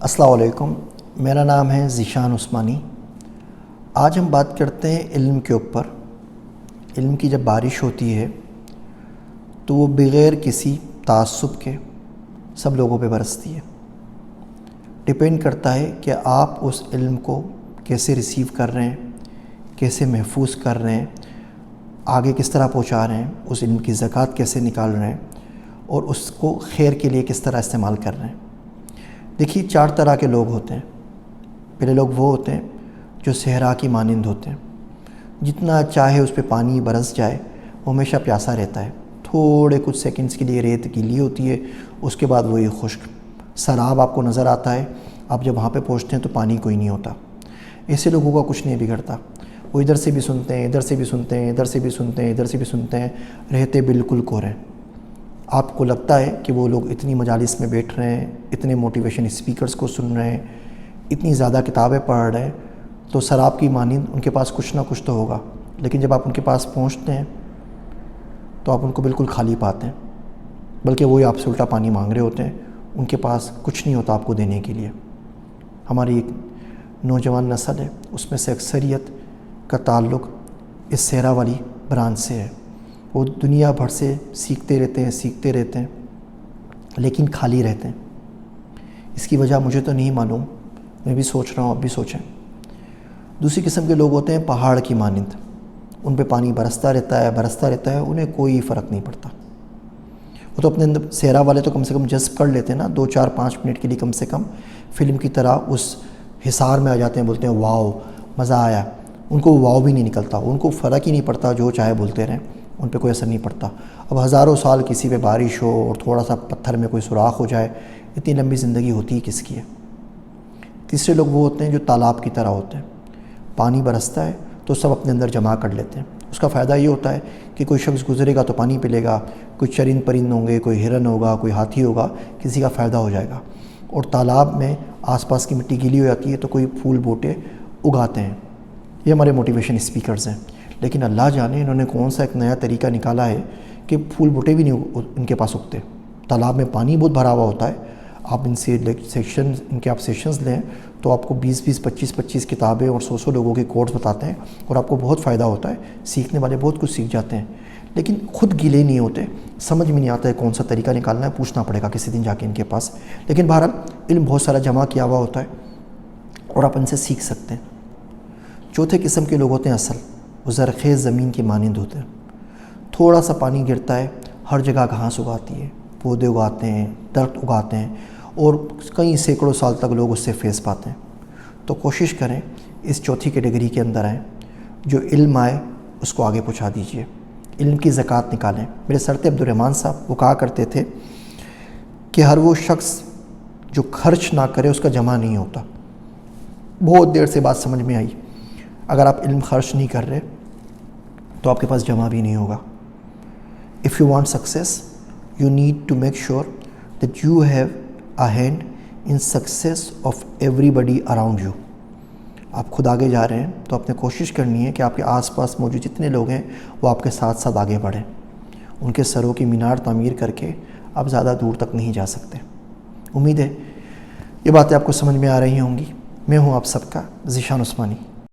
السلام علیکم، میرا نام ہے ذیشان عثمانی۔ آج ہم بات کرتے ہیں علم کے اوپر۔ علم کی جب بارش ہوتی ہے تو وہ بغیر کسی تعصب کے سب لوگوں پہ برستی ہے۔ ڈپینڈ کرتا ہے کہ آپ اس علم کو کیسے ریسیو کر رہے ہیں، کیسے محفوظ کر رہے ہیں، آگے کس طرح پہنچا رہے ہیں، اس علم کی زکوٰۃ کیسے نکال رہے ہیں اور اس کو خیر کے لیے کس طرح استعمال کر رہے ہیں۔ دیکھیے، 4 طرح کے لوگ ہوتے ہیں۔ پہلے لوگ وہ ہوتے ہیں جو صحرا کی مانند ہوتے ہیں، جتنا چاہے اس پہ پانی برس جائے وہ ہمیشہ پیاسا رہتا ہے، تھوڑے کچھ سیکنڈز کے لیے ریت گیلی ہوتی ہے، اس کے بعد وہی خشک سراب آپ کو نظر آتا ہے۔ آپ جب وہاں پہ پہنچتے ہیں تو پانی کوئی نہیں ہوتا۔ ایسے لوگوں کا کچھ نہیں بگڑتا، وہ ادھر سے بھی سنتے ہیں، ادھر سے بھی سنتے ہیں، ادھر سے بھی سنتے ہیں، ادھر سے بھی سنتے ہیں، رہتے بالکل کورے۔ آپ کو لگتا ہے کہ وہ لوگ اتنی مجالس میں بیٹھ رہے ہیں، اتنے موٹیویشن اسپیکرز کو سن رہے ہیں، اتنی زیادہ کتابیں پڑھ رہے ہیں، تو سراب کی مانند ان کے پاس کچھ نہ کچھ تو ہوگا۔ لیکن جب آپ ان کے پاس پہنچتے ہیں تو آپ ان کو بالکل خالی پاتے ہیں، بلکہ وہی آپ سے الٹا پانی مانگ رہے ہوتے ہیں۔ ان کے پاس کچھ نہیں ہوتا آپ کو دینے کے لیے۔ ہماری ایک نوجوان نسل ہے، اس میں سے اکثریت کا تعلق اس صحرا والی برانچ سے ہے۔ وہ دنیا بھر سے سیکھتے رہتے ہیں لیکن خالی رہتے ہیں۔ اس کی وجہ مجھے تو نہیں معلوم، میں بھی سوچ رہا ہوں، آپ بھی سوچیں۔ دوسری قسم کے لوگ ہوتے ہیں پہاڑ کی مانند، ان پہ پانی برستا رہتا ہے، انہیں کوئی فرق نہیں پڑتا۔ وہ تو اپنے اندر، صحرا والے تو کم سے کم جذب کر لیتے ہیں نا، 2-4-5 منٹ کے لیے کم سے کم فلم کی طرح اس حصار میں آ جاتے ہیں، بولتے ہیں واو مزہ آیا۔ ان کو واو بھی نہیں نکلتا، ان کو فرق ہی نہیں پڑتا، جو چاہے بولتے رہیں، ان پہ کوئی اثر نہیں پڑتا۔ اب ہزاروں سال کسی پہ بارش ہو اور تھوڑا سا پتھر میں کوئی سوراخ ہو جائے، اتنی لمبی زندگی ہوتی ہی کس کی ہے۔ تیسرے لوگ وہ ہوتے ہیں جو تالاب کی طرح ہوتے ہیں، پانی برستا ہے تو سب اپنے اندر جمع کر لیتے ہیں۔ اس کا فائدہ یہ ہوتا ہے کہ کوئی شخص گزرے گا تو پانی پی لے گا، کوئی چرند پرند ہوں گے، کوئی ہرن ہوگا، کوئی ہاتھی ہوگا، کسی کا فائدہ ہو جائے گا۔ اور تالاب میں آس پاس کی مٹی گیلی ہو جاتی ہے تو کوئی پھول بوٹے اگاتے ہیں۔ یہ ہمارے موٹیویشن اسپیکرز ہیں، لیکن اللہ جانے انہوں نے کون سا ایک نیا طریقہ نکالا ہے کہ پھول بوٹے بھی نہیں ان کے پاس اگتے۔ تالاب میں پانی بہت بھرا ہوا ہوتا ہے، آپ ان کے آپ سیشنز لیں تو آپ کو 20-20 25-25 کتابیں اور 100 لوگوں کے کوٹس بتاتے ہیں، اور آپ کو بہت فائدہ ہوتا ہے، سیکھنے والے بہت کچھ سیکھ جاتے ہیں، لیکن خود گیلے نہیں ہوتے۔ سمجھ میں نہیں آتا ہے کون سا طریقہ نکالنا ہے، پوچھنا پڑے گا کسی دن جا کے ان کے پاس۔ لیکن بہرحال علم بہت سارا جمع کیا ہوا ہوتا ہے اور آپ ان سے سیکھ سکتے ہیں۔ چوتھے قسم کے لوگ ہوتے ہیں اصل، وہ زرخیز زمین کی مانند ہوتے ہیں۔ تھوڑا سا پانی گرتا ہے، ہر جگہ گھاس اگاتی ہے، پودے اگاتے ہیں، درخت اگاتے ہیں، اور کئی سینکڑوں سال تک لوگ اس سے فیض پاتے ہیں۔ تو کوشش کریں اس چوتھی کیٹیگری کے اندر آئیں، جو علم آئے اس کو آگے پہنچا دیجئے، علم کی زکوٰۃ نکالیں۔ میرے سر عبد الرحمن صاحب وہ کہا کرتے تھے کہ ہر وہ شخص جو خرچ نہ کرے اس کا جمع نہیں ہوتا۔ بہت دیر سے بات سمجھ میں آئی۔ اگر آپ علم خرچ نہیں کر رہے تو آپ کے پاس جمع بھی نہیں ہوگا۔ If you want success, you need to make sure that you have a hand in success of everybody around you۔ آپ خود آگے جا رہے ہیں تو آپ نے کوشش کرنی ہے کہ آپ کے آس پاس موجود جتنے لوگ ہیں وہ آپ کے ساتھ ساتھ آگے بڑھیں۔ ان کے سروں کی مینار تعمیر کر کے آپ زیادہ دور تک نہیں جا سکتے۔ امید ہے یہ باتیں آپ کو سمجھ میں آ رہی ہوں گی۔ میں ہوں آپ سب کا ذیشان عثمانی۔